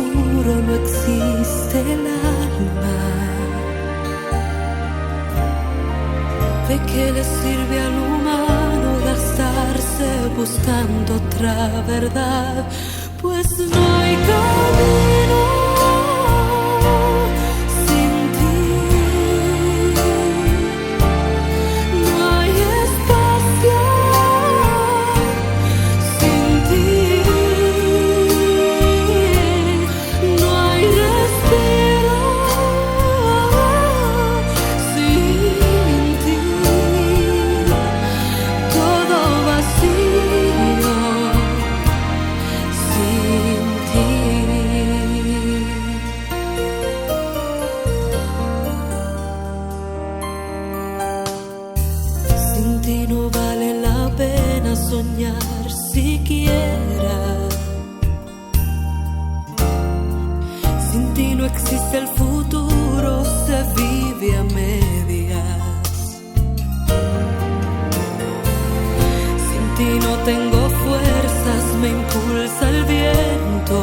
futuro no existe el alma. ¿De qué le sirve al humano gastarse buscando otra verdad? Pues no hay camino sin ti, no hay espacio sin ti, no hay respiro sin ti, todo vacío sin ti. Sin ti no vale la pena soñar siquiera. Sin ti no existe el futuro, se vive a medias. Sin ti no tengo fuerzas, me impulsa el viento.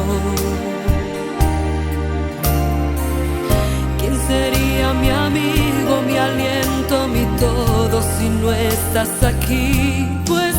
¿Quién sería mi amigo, mi aliento, mi todo si no estás aquí? Pues